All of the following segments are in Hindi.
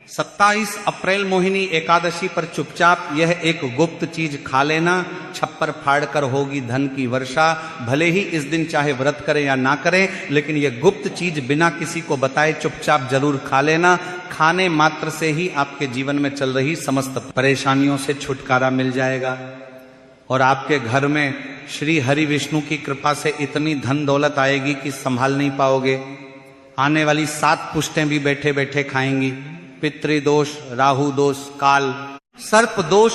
27 अप्रैल मोहिनी एकादशी पर चुपचाप यह एक गुप्त चीज खा लेना, छप्पर फाड़कर होगी धन की वर्षा। भले ही इस दिन चाहे व्रत करें या ना करें, लेकिन यह गुप्त चीज बिना किसी को बताए चुपचाप जरूर खा लेना। खाने मात्र से ही आपके जीवन में चल रही समस्त परेशानियों से छुटकारा मिल जाएगा और आपके घर में श्री हरि विष्णु की कृपा से इतनी धन दौलत आएगी कि संभाल नहीं पाओगे। आने वाली 7 पुश्तें भी बैठे बैठे खाएंगी। पितृदोष, राहु दोष, काल, सर्प दोष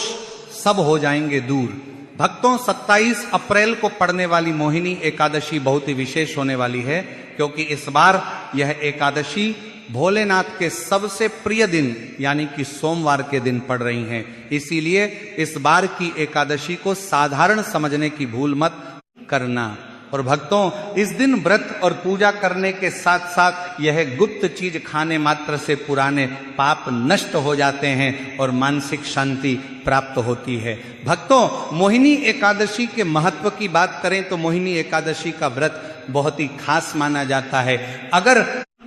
सब हो जाएंगे दूर। भक्तों, 27 अप्रैल को पड़ने वाली मोहिनी एकादशी बहुत ही विशेष होने वाली है, क्योंकि इस बार यह एकादशी भोलेनाथ के सबसे प्रिय दिन यानी कि सोमवार के दिन पड़ रही हैं। इसीलिए इस बार की एकादशी को साधारण समझने की भूल मत करना। और भक्तों, इस दिन व्रत और पूजा करने के साथ साथ यह गुप्त चीज खाने मात्र से पुराने पाप नष्ट हो जाते हैं और मानसिक शांति प्राप्त होती है। भक्तों, मोहिनी एकादशी के महत्व की बात करें तो मोहिनी एकादशी का व्रत बहुत ही खास माना जाता है। अगर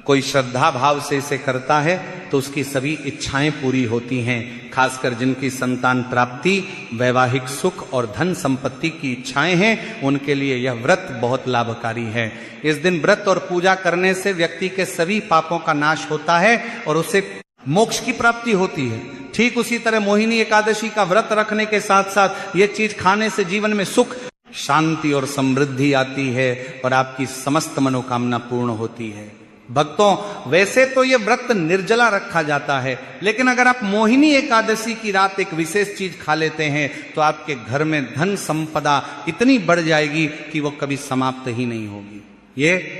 कोई श्रद्धा भाव से इसे करता है तो उसकी सभी इच्छाएं पूरी होती हैं। खासकर जिनकी संतान प्राप्ति, वैवाहिक सुख और धन संपत्ति की इच्छाएं हैं, उनके लिए यह व्रत बहुत लाभकारी है। इस दिन व्रत और पूजा करने से व्यक्ति के सभी पापों का नाश होता है और उसे मोक्ष की प्राप्ति होती है। ठीक उसी तरह मोहिनी एकादशी का व्रत रखने के साथ साथ ये चीज खाने से जीवन में सुख, शांति और समृद्धि आती है और आपकी समस्त मनोकामना पूर्ण होती है। भक्तों, वैसे तो ये व्रत निर्जला रखा जाता है, लेकिन अगर आप मोहिनी एकादशी की रात एक विशेष चीज खा लेते हैं तो आपके घर में धन संपदा इतनी बढ़ जाएगी कि वो कभी समाप्त ही नहीं होगी। ये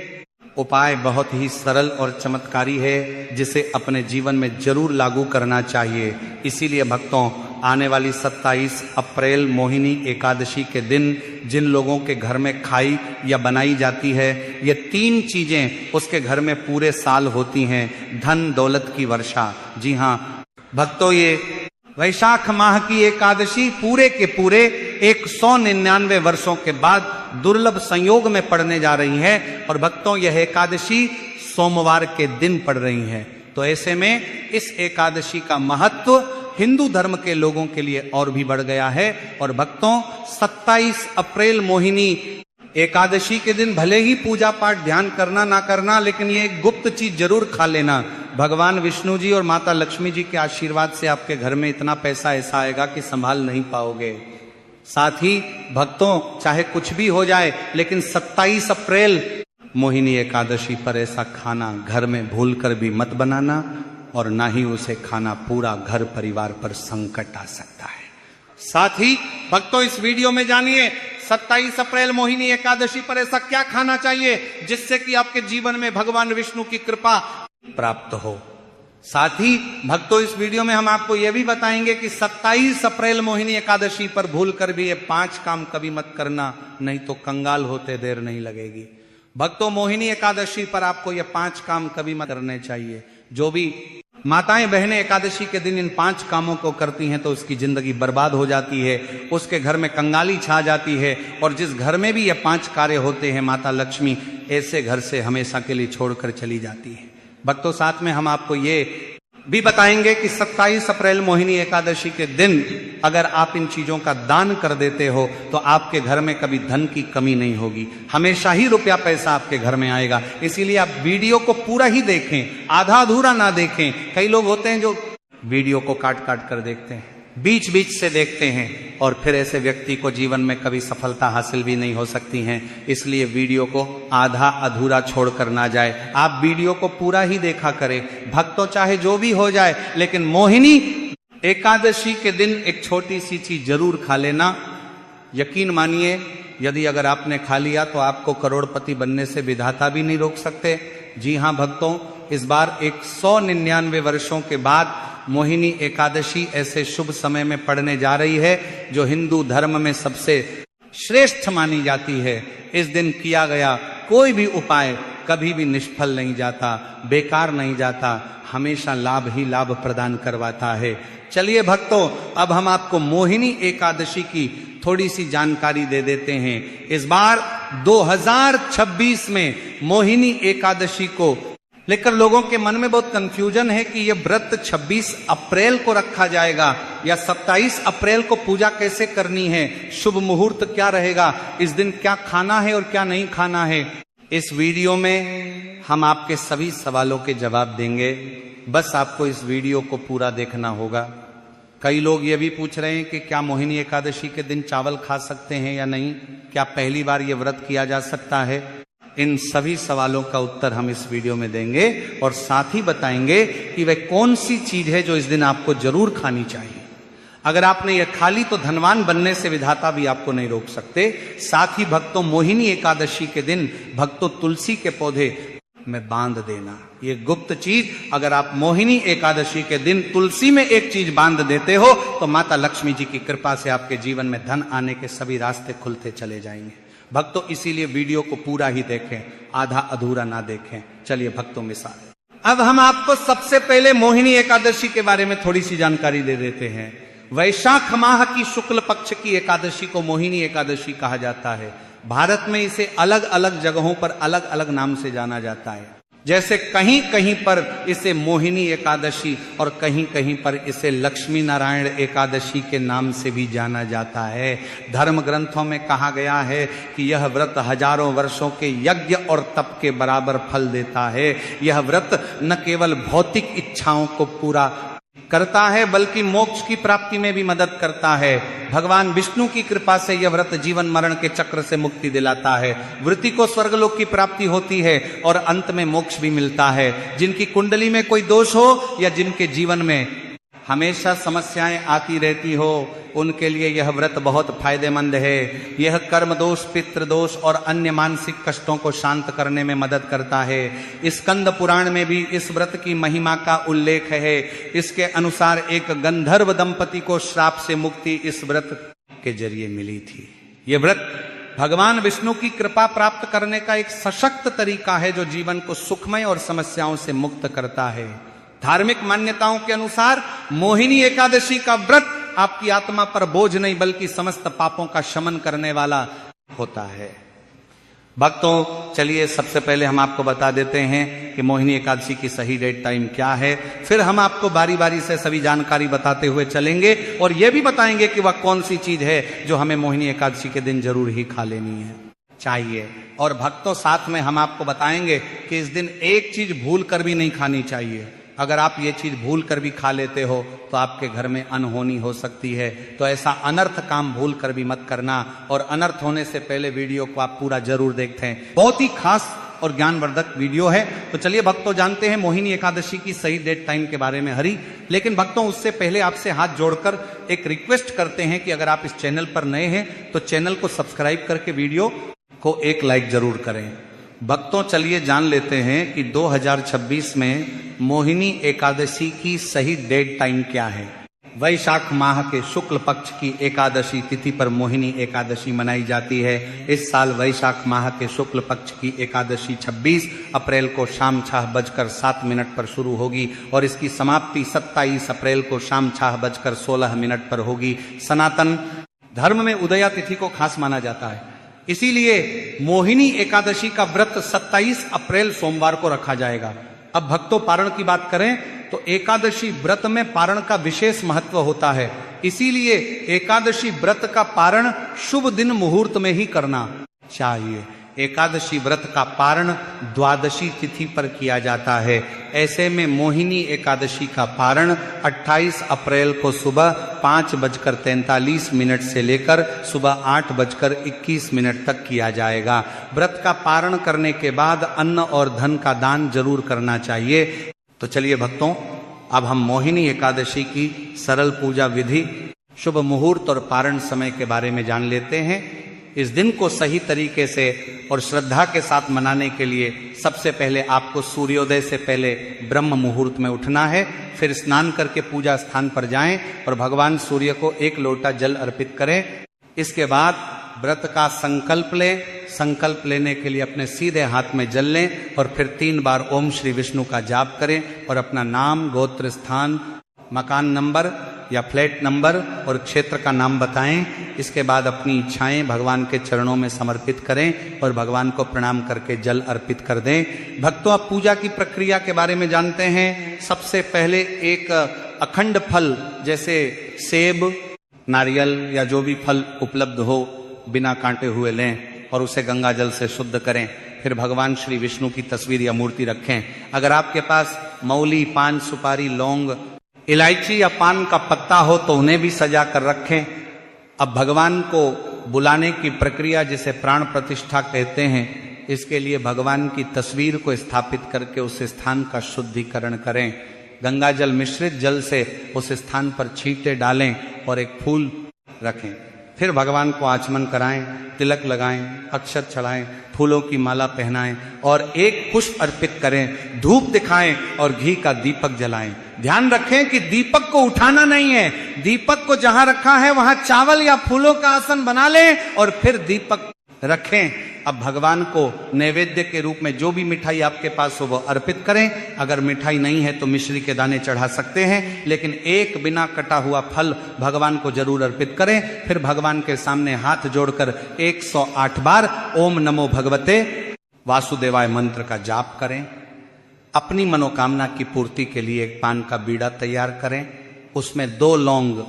उपाय बहुत ही सरल और चमत्कारी है, जिसे अपने जीवन में जरूर लागू करना चाहिए। इसीलिए भक्तों, आने वाली 27 अप्रैल मोहिनी एकादशी के दिन जिन लोगों के घर में खाई या बनाई जाती है, ये 3 चीजें उसके घर में पूरे साल होती हैं। धन दौलत की वर्षा। जी हाँ भक्तों, ये वैशाख माह की एकादशी पूरे के पूरे 199 वर्षों के बाद दुर्लभ संयोग में पड़ने जा रही है। और भक्तों, यह एकादशी सोमवार के दिन पड़ रही है। तो ऐसे में इस एकादशी का महत्व हिंदू धर्म के लोगों के लिए और भी बढ़ गया है। और भक्तों, 27 अप्रैल मोहिनी एकादशी के दिन भले ही पूजा पाठ ध्यान करना ना करना, लेकिन ये एक गुप्त चीज जरूर खा लेना। भगवान विष्णु जी और माता लक्ष्मी जी के आशीर्वाद से आपके घर में इतना पैसा ऐसा आएगा कि संभाल नहीं पाओगे। साथ ही भक्तों, चाहे कुछ भी हो जाए, लेकिन 27 अप्रैल मोहिनी एकादशी पर ऐसा खाना घर में भूलकर भी मत बनाना, और ना ही उसे खाना पूरा घर परिवार पर संकट आ सकता है। साथ ही भक्तों, इस वीडियो में जानिए 27 अप्रैल मोहिनी एकादशी पर ऐसा क्या खाना चाहिए जिससे कि आपके जीवन में भगवान विष्णु की कृपा प्राप्त हो। साथ ही भक्तों, इस वीडियो में हम आपको यह भी बताएंगे कि 27 अप्रैल मोहिनी एकादशी पर भूलकर भी ये 5 काम कभी मत करना, नहीं तो कंगाल होते देर नहीं लगेगी। भक्तों, मोहिनी एकादशी पर आपको ये 5 काम कभी मत करने चाहिए। जो भी माताएं बहनें एकादशी के दिन इन 5 कामों को करती हैं तो उसकी जिंदगी बर्बाद हो जाती है, उसके घर में कंगाली छा जाती है। और जिस घर में भी ये 5 कार्य होते हैं, माता लक्ष्मी ऐसे घर से हमेशा के लिए छोड़कर चली जाती है। भक्तों, साथ में हम आपको ये भी बताएंगे कि 27 अप्रैल मोहिनी एकादशी के दिन अगर आप इन चीजों का दान कर देते हो तो आपके घर में कभी धन की कमी नहीं होगी, हमेशा ही रुपया पैसा आपके घर में आएगा। इसीलिए आप वीडियो को पूरा ही देखें, आधा अधूरा ना देखें। कई लोग होते हैं जो वीडियो को काट काट कर देखते हैं, बीच बीच से देखते हैं, और फिर ऐसे व्यक्ति को जीवन में कभी सफलता हासिल भी नहीं हो सकती है। इसलिए वीडियो को आधा अधूरा छोड़कर ना जाए, आप वीडियो को पूरा ही देखा करें। भक्तों, चाहे जो भी हो जाए, लेकिन मोहिनी एकादशी के दिन एक छोटी सी चीज जरूर खा लेना। यकीन मानिए, यदि अगर आपने खा लिया तो आपको करोड़पति बनने से विधाता भी नहीं रोक सकते। जी हाँ भक्तों, इस बार 199 वर्षों के बाद मोहिनी एकादशी ऐसे शुभ समय में पड़ने जा रही है जो हिंदू धर्म में सबसे श्रेष्ठ मानी जाती है। इस दिन किया गया कोई भी उपाय कभी भी निष्फल नहीं जाता, बेकार नहीं जाता, हमेशा लाभ ही लाभ प्रदान करवाता है। चलिए भक्तों, अब हम आपको मोहिनी एकादशी की थोड़ी सी जानकारी दे देते हैं। इस बार 2026 में मोहिनी एकादशी को लेकिन लोगों के मन में बहुत कंफ्यूजन है कि यह व्रत 26 अप्रैल को रखा जाएगा या 27 अप्रैल को पूजा कैसे करनी है, शुभ मुहूर्त क्या रहेगा, इस दिन क्या खाना है और क्या नहीं खाना है। इस वीडियो में हम आपके सभी सवालों के जवाब देंगे, बस आपको इस वीडियो को पूरा देखना होगा। कई लोग ये भी पूछ रहे हैं कि क्या मोहिनी एकादशी के दिन चावल खा सकते हैं या नहीं, क्या पहली बार ये व्रत किया जा सकता है। इन सभी सवालों का उत्तर हम इस वीडियो में देंगे और साथ ही बताएंगे कि वह कौन सी चीज है जो इस दिन आपको जरूर खानी चाहिए। अगर आपने यह खा ली तो धनवान बनने से विधाता भी आपको नहीं रोक सकते। साथ ही भक्तों, मोहिनी एकादशी के दिन भक्तों तुलसी के पौधे में बांध देना, ये गुप्त चीज अगर आप मोहिनी एकादशी के दिन तुलसी में एक चीज बांध देते हो तो माता लक्ष्मी जी की कृपा से आपके जीवन में धन आने के सभी रास्ते खुलते चले जाएंगे। भक्तों, इसीलिए वीडियो को पूरा ही देखें, आधा अधूरा ना देखें। चलिए भक्तों, मिसाल अब हम आपको सबसे पहले मोहिनी एकादशी के बारे में थोड़ी सी जानकारी दे देते हैं। वैशाख माह की शुक्ल पक्ष की एकादशी को मोहिनी एकादशी कहा जाता है। भारत में इसे अलग अलग जगहों पर अलग अलग नाम से जाना जाता है। जैसे कहीं कहीं पर इसे मोहिनी एकादशी और कहीं कहीं पर इसे लक्ष्मी नारायण एकादशी के नाम से भी जाना जाता है। धर्म ग्रंथों में कहा गया है कि यह व्रत हजारों वर्षों के यज्ञ और तप के बराबर फल देता है। यह व्रत न केवल भौतिक इच्छाओं को पूरा करता है बल्कि मोक्ष की प्राप्ति में भी मदद करता है। भगवान विष्णु की कृपा से यह व्रत जीवन मरण के चक्र से मुक्ति दिलाता है। वृत्ति को स्वर्गलोक की प्राप्ति होती है और अंत में मोक्ष भी मिलता है। जिनकी कुंडली में कोई दोष हो या जिनके जीवन में हमेशा समस्याएं आती रहती हो, उनके लिए यह व्रत बहुत फायदेमंद है। यह कर्म दोष, पितृ दोष और अन्य मानसिक कष्टों को शांत करने में मदद करता है। स्कंद पुराण में भी इस व्रत की महिमा का उल्लेख है। इसके अनुसार एक गंधर्व दंपति को श्राप से मुक्ति इस व्रत के जरिए मिली थी। यह व्रत भगवान विष्णु की कृपा प्राप्त करने का एक सशक्त तरीका है जो जीवन को सुखमय और समस्याओं से मुक्त करता है। धार्मिक मान्यताओं के अनुसार मोहिनी एकादशी का व्रत आपकी आत्मा पर बोझ नहीं बल्कि समस्त पापों का शमन करने वाला होता है। भक्तों, चलिए सबसे पहले हम आपको बता देते हैं कि मोहिनी एकादशी की सही डेट टाइम क्या है। फिर हम आपको बारी बारी से सभी जानकारी बताते हुए चलेंगे और यह भी बताएंगे कि वह कौन सी चीज है जो हमें मोहिनी एकादशी के दिन जरूर ही खा लेनी है चाहिए। और भक्तों, साथ में हम आपको बताएंगे कि इस दिन एक चीज भूल कर भी नहीं खानी चाहिए। अगर आप ये चीज भूल कर भी खा लेते हो तो आपके घर में अनहोनी हो सकती है। तो ऐसा अनर्थ काम भूल कर भी मत करना और अनर्थ होने से पहले वीडियो को आप पूरा जरूर देखते हैं। बहुत ही खास और ज्ञानवर्धक वीडियो है। तो चलिए भक्तों, जानते हैं मोहिनी एकादशी की सही डेट टाइम के बारे में हरी। लेकिन भक्तों, उससे पहले आपसे हाथ जोड़कर एक रिक्वेस्ट करते हैं कि अगर आप इस चैनल पर नए हैं तो चैनल को सब्सक्राइब करके वीडियो को एक लाइक जरूर करें। भक्तों, चलिए जान लेते हैं कि 2026 में मोहिनी एकादशी की सही डेट टाइम क्या है। वैशाख माह के शुक्ल पक्ष की एकादशी तिथि पर मोहिनी एकादशी मनाई जाती है। इस साल वैशाख माह के शुक्ल पक्ष की एकादशी 26 अप्रैल को शाम 6:07 पर शुरू होगी और इसकी समाप्ति 27 अप्रैल को शाम 6:16 पर होगी। सनातन धर्म में उदया तिथि को खास माना जाता है, इसीलिए मोहिनी एकादशी का व्रत 27 अप्रैल सोमवार को रखा जाएगा। अब भक्तों, पारण की बात करें तो एकादशी व्रत में पारण का विशेष महत्व होता है। इसीलिए एकादशी व्रत का पारण शुभ दिन मुहूर्त में ही करना चाहिए। एकादशी व्रत का पारण द्वादशी तिथि पर किया जाता है। ऐसे में मोहिनी एकादशी का पारण 28 अप्रैल को सुबह 5:43 से लेकर सुबह 8:21 तक किया जाएगा। व्रत का पारण करने के बाद अन्न और धन का दान जरूर करना चाहिए। तो चलिए भक्तों, अब हम मोहिनी एकादशी की सरल पूजा विधि, शुभ मुहूर्त और पारण समय के बारे में जान लेते हैं। इस दिन को सही तरीके से और श्रद्धा के साथ मनाने के लिए सबसे पहले आपको सूर्योदय से पहले ब्रह्म मुहूर्त में उठना है। फिर स्नान करके पूजा स्थान पर जाएं और भगवान सूर्य को 1 लोटा जल अर्पित करें। इसके बाद व्रत का संकल्प लें। संकल्प लेने के लिए अपने सीधे हाथ में जल लें और फिर 3 बार ओम श्री विष्णु का जाप करें और अपना नाम, गोत्र, स्थान, मकान नंबर या फ्लैट नंबर और क्षेत्र का नाम बताएं। इसके बाद अपनी इच्छाएं भगवान के चरणों में समर्पित करें और भगवान को प्रणाम करके जल अर्पित कर दें। भक्तों, अब पूजा की प्रक्रिया के बारे में जानते हैं। सबसे पहले एक अखंड फल जैसे सेब, नारियल या जो भी फल उपलब्ध हो बिना कांटे हुए लें और उसे गंगा जल से शुद्ध करें। फिर भगवान श्री विष्णु की तस्वीर या मूर्ति रखें। अगर आपके पास मौली, पान, सुपारी, लौंग, इलायची या पान का पत्ता हो तो उन्हें भी सजा कर रखें। अब भगवान को बुलाने की प्रक्रिया जिसे प्राण प्रतिष्ठा कहते हैं, इसके लिए भगवान की तस्वीर को स्थापित करके उस स्थान का शुद्धिकरण करें। गंगा जल मिश्रित जल से उस स्थान पर छींटे डालें और एक फूल रखें। फिर भगवान को आचमन कराएं, तिलक लगाएं, अक्षत चढ़ाएं, फूलों की माला पहनाएं और एक पुष्प अर्पित करें, धूप दिखाएं और घी का दीपक जलाएं। ध्यान रखें कि दीपक को उठाना नहीं है। दीपक को जहां रखा है वहां चावल या फूलों का आसन बना लें और फिर दीपक रखें। अब भगवान को नैवेद्य के रूप में जो भी मिठाई आपके पास हो वो अर्पित करें। अगर मिठाई नहीं है तो मिश्री के दाने चढ़ा सकते हैं, लेकिन एक बिना कटा हुआ फल भगवान को जरूर अर्पित करें। फिर भगवान के सामने हाथ जोड़कर 108 बार ओम नमो भगवते वासुदेवाय मंत्र का जाप करें। अपनी मनोकामना की पूर्ति के लिए एक पान का बीड़ा तैयार करें, उसमें 2 लौंग,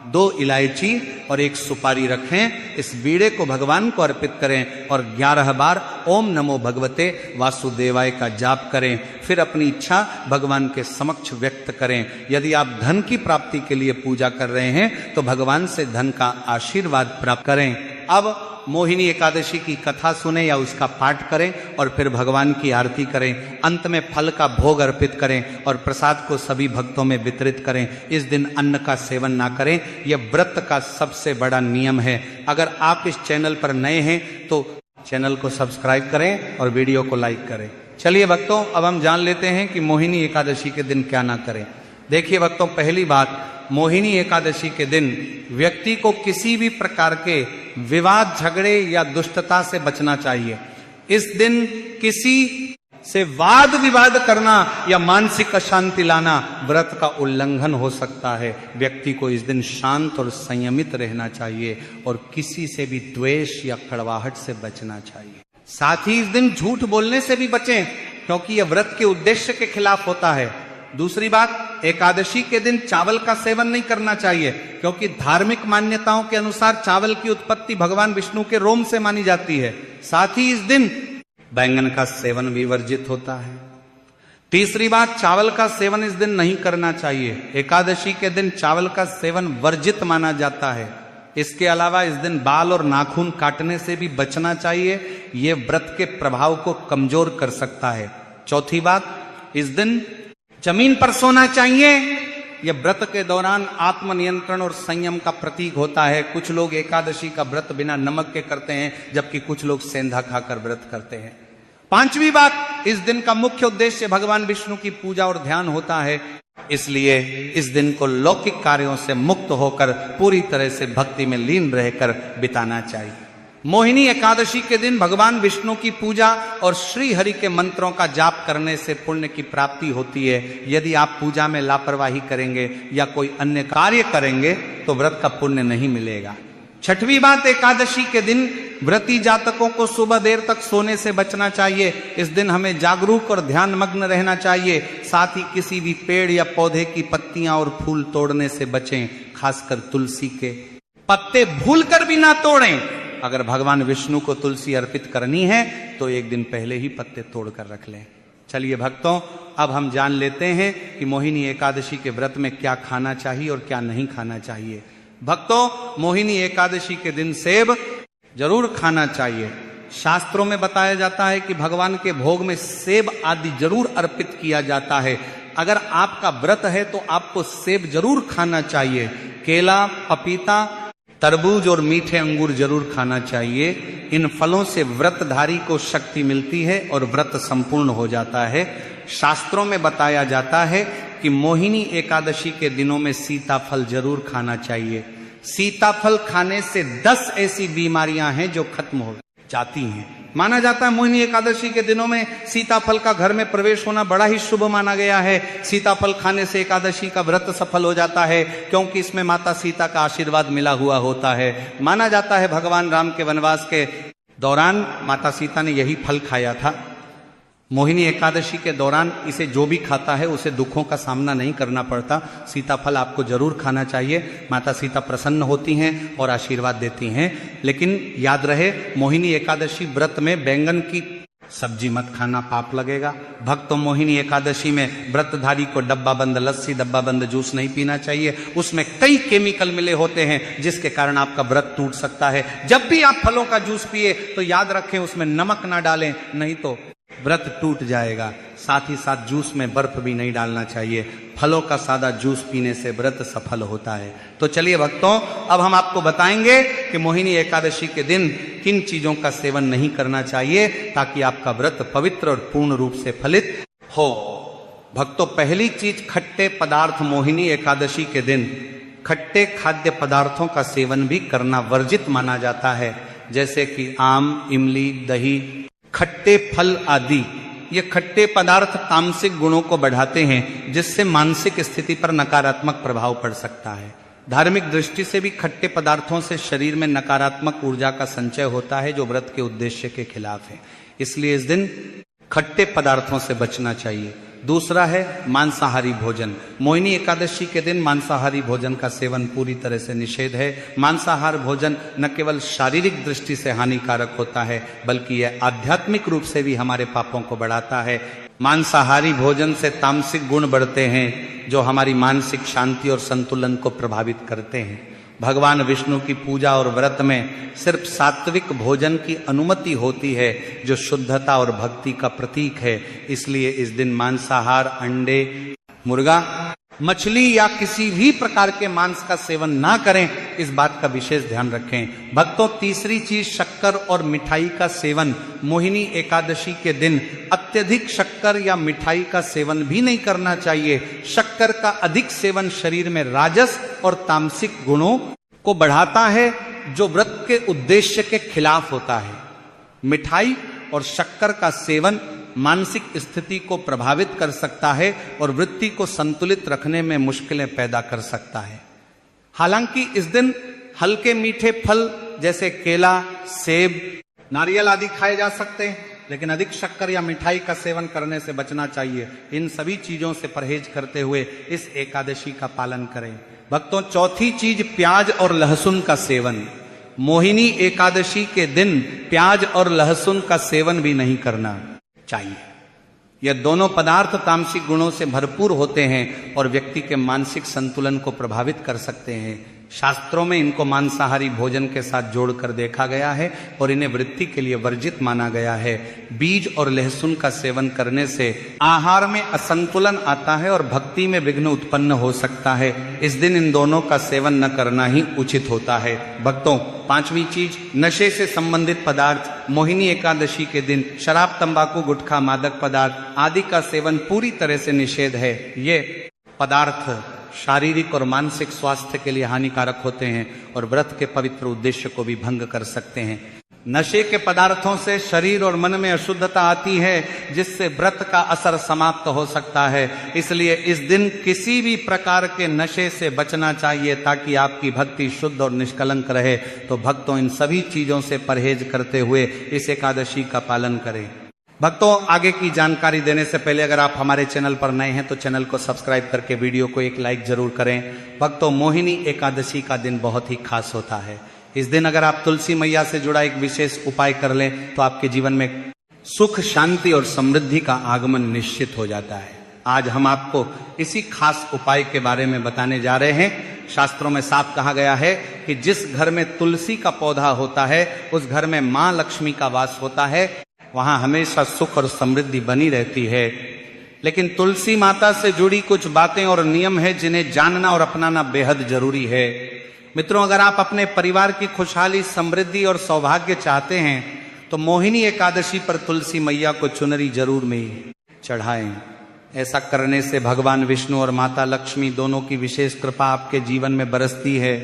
2 इलायची और 1 सुपारी रखें। इस बीड़े को भगवान को अर्पित करें और 11 बार ओम नमो भगवते वासुदेवाय का जाप करें। फिर अपनी इच्छा भगवान के समक्ष व्यक्त करें। यदि आप धन की प्राप्ति के लिए पूजा कर रहे हैं तो भगवान से धन का आशीर्वाद प्राप्त करें। अब मोहिनी एकादशी की कथा सुने या उसका पाठ करें और फिर भगवान की आरती करें। अंत में फल का भोग अर्पित करें और प्रसाद को सभी भक्तों में वितरित करें। इस दिन अन्न का सेवन ना करें। यह व्रत का सबसे बड़ा नियम है। अगर आप इस चैनल पर नए हैं तो चैनल को सब्सक्राइब करें और वीडियो को लाइक करें। चलिए भक्तों, अब हम जान लेते हैं कि मोहिनी एकादशी के दिन क्या ना करें। देखिए भक्तों, पहली बात, मोहिनी एकादशी के दिन व्यक्ति को किसी भी प्रकार के विवाद, झगड़े या दुष्टता से बचना चाहिए। इस दिन किसी से वाद विवाद करना या मानसिक अशांति लाना व्रत का उल्लंघन हो सकता है। व्यक्ति को इस दिन शांत और संयमित रहना चाहिए और किसी से भी द्वेष या कड़वाहट से बचना चाहिए। साथ ही इस दिन झूठ बोलने से भी बचें, क्योंकि यह व्रत के उद्देश्य के खिलाफ होता है। दूसरी बात, एकादशी के दिन चावल का सेवन नहीं करना चाहिए, क्योंकि धार्मिक मान्यताओं के अनुसार चावल की उत्पत्ति भगवान विष्णु के रोम से मानी जाती है। साथ ही इस दिन बैंगन का सेवन भी वर्जित होता है। तीसरी बात, चावल का सेवन इस दिन नहीं करना चाहिए। एकादशी के दिन चावल का सेवन वर्जित माना जाता है। इसके अलावा इस दिन बाल और नाखून काटने से भी बचना चाहिए। यह व्रत के प्रभाव को कमजोर कर सकता है। चौथी बात, इस दिन जमीन पर सोना चाहिए। यह व्रत के दौरान आत्मनियंत्रण और संयम का प्रतीक होता है। कुछ लोग एकादशी का व्रत बिना नमक के करते हैं, जबकि कुछ लोग सेंधा खाकर व्रत करते हैं। पांचवी बात, इस दिन का मुख्य उद्देश्य भगवान विष्णु की पूजा और ध्यान होता है, इसलिए इस दिन को लौकिक कार्यों से मुक्त होकर पूरी तरह से भक्ति में लीन रहकर बिताना चाहिए। मोहिनी एकादशी के दिन भगवान विष्णु की पूजा और श्री हरि के मंत्रों का जाप करने से पुण्य की प्राप्ति होती है। यदि आप पूजा में लापरवाही करेंगे या कोई अन्य कार्य करेंगे तो व्रत का पुण्य नहीं मिलेगा। छठवीं बात, एकादशी के दिन व्रती जातकों को सुबह देर तक सोने से बचना चाहिए। इस दिन हमें जागरूक और ध्यान मग्न रहना चाहिए। साथ ही किसी भी पेड़ या पौधे की पत्तियां और फूल तोड़ने से बचें, खासकर तुलसी के पत्ते भूलकर भी ना तोड़ें। अगर भगवान विष्णु को तुलसी अर्पित करनी है तो एक दिन पहले ही पत्ते तोड़कर रख लें। चलिए भक्तों, अब हम जान लेते हैं कि मोहिनी एकादशी के व्रत में क्या खाना चाहिए और क्या नहीं खाना चाहिए। भक्तों, मोहिनी एकादशी के दिन सेब जरूर खाना चाहिए। शास्त्रों में बताया जाता है कि भगवान के भोग में सेब आदि जरूर अर्पित किया जाता है। अगर आपका व्रत है तो आपको सेब जरूर खाना चाहिए। केला, पपीता, तरबूज और मीठे अंगूर जरूर खाना चाहिए। इन फलों से व्रतधारी को शक्ति मिलती है और व्रत संपूर्ण हो जाता है। शास्त्रों में बताया जाता है कि मोहिनी एकादशी के दिनों में सीताफल जरूर खाना चाहिए। सीताफल खाने से 10 ऐसी बीमारियां हैं जो खत्म हो। जाती हैं। माना जाता है मोहिनी एकादशी के दिनों में सीताफल का घर में प्रवेश होना बड़ा ही शुभ माना गया है। सीताफल खाने से एकादशी का व्रत सफल हो जाता है, क्योंकि इसमें माता सीता का आशीर्वाद मिला हुआ होता है। माना जाता है भगवान राम के वनवास के दौरान माता सीता ने यही फल खाया था। मोहिनी एकादशी के दौरान इसे जो भी खाता है उसे दुखों का सामना नहीं करना पड़ता। सीताफल आपको जरूर खाना चाहिए, माता सीता प्रसन्न होती हैं और आशीर्वाद देती हैं। लेकिन याद रहे, मोहिनी एकादशी व्रत में बैंगन की सब्जी मत खाना, पाप लगेगा। भक्तों, मोहिनी एकादशी में व्रतधारी को डब्बा बंद लस्सी, डब्बा बंद जूस नहीं पीना चाहिए। उसमें कई केमिकल मिले होते हैं जिसके कारण आपका व्रत टूट सकता है। जब भी आप फलों का जूस पिए तो याद रखें उसमें नमक ना डालें, नहीं तो व्रत टूट जाएगा। साथ ही साथ जूस में बर्फ भी नहीं डालना चाहिए। फलों का सादा जूस पीने से व्रत सफल होता है। तो चलिए भक्तों, अब हम आपको बताएंगे कि मोहिनी एकादशी के दिन किन चीजों का सेवन नहीं करना चाहिए ताकि आपका व्रत पवित्र और पूर्ण रूप से फलित हो। भक्तों, पहली चीज, खट्टे पदार्थ मोहिनी एकादशी के दिन खट्टे खाद्य पदार्थों का सेवन भी करना वर्जित माना जाता है, जैसे कि आम, इमली, दही, खट्टे फल आदि। ये खट्टे पदार्थ तामसिक गुणों को बढ़ाते हैं, जिससे मानसिक स्थिति पर नकारात्मक प्रभाव पड़ सकता है। धार्मिक दृष्टि से भी खट्टे पदार्थों से शरीर में नकारात्मक ऊर्जा का संचय होता है, जो व्रत के उद्देश्य के खिलाफ है। इसलिए इस दिन खट्टे पदार्थों से बचना चाहिए। दूसरा है मांसाहारी भोजन। मोहिनी एकादशी के दिन मांसाहारी भोजन का सेवन पूरी तरह से निषेध है। मांसाहार भोजन न केवल शारीरिक दृष्टि से हानिकारक होता है, बल्कि यह आध्यात्मिक रूप से भी हमारे पापों को बढ़ाता है। मांसाहारी भोजन से तामसिक गुण बढ़ते हैं, जो हमारी मानसिक शांति और संतुलन को प्रभावित करते हैं। भगवान विष्णु की पूजा और व्रत में सिर्फ सात्विक भोजन की अनुमति होती है, जो शुद्धता और भक्ति का प्रतीक है। इसलिए इस दिन मांसाहार, अंडे, मुर्गा, मछली या किसी भी प्रकार के मांस का सेवन ना करें, इस बात का विशेष ध्यान रखें। भक्तों, तीसरी चीज, शक्कर और मिठाई का सेवन। मोहिनी एकादशी के दिन अत्यधिक शक्कर या मिठाई का सेवन भी नहीं करना चाहिए। शक्कर का अधिक सेवन शरीर में राजस और तामसिक गुणों को बढ़ाता है, जो व्रत के उद्देश्य के खिलाफ होता है। मिठाई और शक्कर का सेवन मानसिक स्थिति को प्रभावित कर सकता है और वृत्ति को संतुलित रखने में मुश्किलें पैदा कर सकता है। हालांकि इस दिन हल्के मीठे फल जैसे केला, सेब, नारियल आदि खाए जा सकते हैं, लेकिन अधिक शक्कर या मिठाई का सेवन करने से बचना चाहिए। इन सभी चीजों से परहेज करते हुए इस एकादशी का पालन करें। भक्तों, चौथी चीज, प्याज और लहसुन का सेवन। मोहिनी एकादशी के दिन प्याज और लहसुन का सेवन भी नहीं करना चाहिए। यह दोनों पदार्थ तामसिक गुणों से भरपूर होते हैं और व्यक्ति के मानसिक संतुलन को प्रभावित कर सकते हैं। शास्त्रों में इनको मांसाहारी भोजन के साथ जोड़कर देखा गया है और इन्हें वृद्धि के लिए वर्जित माना गया है। बीज और लहसुन का सेवन करने से आहार में असंतुलन आता है और भक्ति में विघ्न उत्पन्न हो सकता है। इस दिन इन दोनों का सेवन न करना ही उचित होता है। भक्तों, पांचवी चीज, नशे से संबंधित पदार्थ। मोहिनी एकादशी के दिन शराब, तंबाकू, गुटखा, मादक पदार्थ आदि का सेवन पूरी तरह से निषेध है। ये पदार्थ शारीरिक और मानसिक स्वास्थ्य के लिए हानिकारक होते हैं और व्रत के पवित्र उद्देश्य को भी भंग कर सकते हैं। नशे के पदार्थों से शरीर और मन में अशुद्धता आती है, जिससे व्रत का असर समाप्त हो सकता है। इसलिए इस दिन किसी भी प्रकार के नशे से बचना चाहिए ताकि आपकी भक्ति शुद्ध और निष्कलंक रहे। तो भक्तों, इन सभी चीजों से परहेज करते हुए इस एकादशी का पालन करें। भक्तों, आगे की जानकारी देने से पहले अगर आप हमारे चैनल पर नए हैं तो चैनल को सब्सक्राइब करके वीडियो को एक लाइक जरूर करें। भक्तों, मोहिनी एकादशी का दिन बहुत ही खास होता है। इस दिन अगर आप तुलसी मैया से जुड़ा एक विशेष उपाय कर लें तो आपके जीवन में सुख, शांति और समृद्धि का आगमन निश्चित हो जाता है। आज हम आपको इसी खास उपाय के बारे में बताने जा रहे हैं। शास्त्रों में साफ कहा गया है कि जिस घर में तुलसी का पौधा होता है उस घर में मां लक्ष्मी का वास होता है, वहां हमेशा सुख और समृद्धि बनी रहती है। लेकिन तुलसी माता से जुड़ी कुछ बातें और नियम है जिन्हें जानना और अपनाना बेहद जरूरी है। मित्रों, अगर आप अपने परिवार की खुशहाली, समृद्धि और सौभाग्य चाहते हैं तो मोहिनी एकादशी पर तुलसी मैया को चुनरी जरूर में चढ़ाएं। ऐसा करने से भगवान विष्णु और माता लक्ष्मी दोनों की विशेष कृपा आपके जीवन में बरसती है।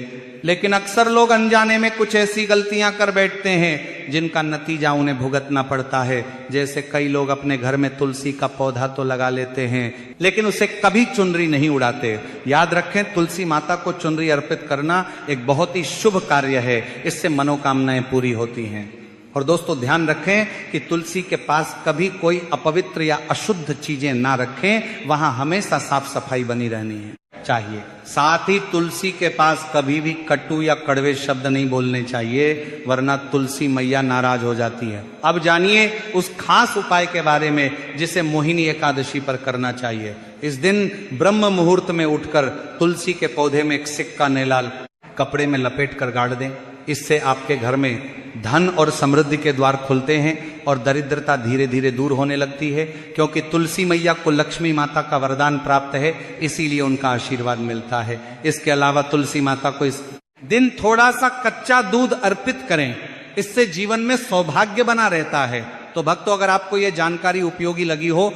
लेकिन अक्सर लोग अनजाने में कुछ ऐसी गलतियां कर बैठते हैं जिनका नतीजा उन्हें भुगतना पड़ता है। जैसे कई लोग अपने घर में तुलसी का पौधा तो लगा लेते हैं, लेकिन उसे कभी चुनरी नहीं उड़ाते। याद रखें, तुलसी माता को चुनरी अर्पित करना एक बहुत ही शुभ कार्य है, इससे मनोकामनाएं पूरी होती हैं। और दोस्तों ध्यान रखें कि तुलसी के पास कभी कोई अपवित्र या अशुद्ध चीजें ना रखें, वहां हमेशा साफ सफाई बनी रहनी चाहिए। साथ ही तुलसी के पास कभी भी कटु या कड़वे शब्द नहीं बोलने चाहिए, वरना तुलसी मैया नाराज हो जाती है। अब जानिए उस खास उपाय के बारे में जिसे मोहिनी एकादशी पर करना चाहिए। इस दिन ब्रह्म मुहूर्त में उठकर तुलसी के पौधे में एक सिक्का नेलाल कपड़े में लपेट कर गाड़ दें। इससे आपके घर में धन और समृद्धि के द्वार खुलते हैं और दरिद्रता धीरे धीरे दूर होने लगती है, क्योंकि तुलसी मैया को लक्ष्मी माता का वरदान प्राप्त है, इसीलिए उनका आशीर्वाद मिलता है। इसके अलावा तुलसी माता को इस दिन थोड़ा सा कच्चा दूध अर्पित करें, इससे जीवन में सौभाग्य बना रहता है। तो भक्तों, अगर आपको यह जानकारी उपयोगी लगी हो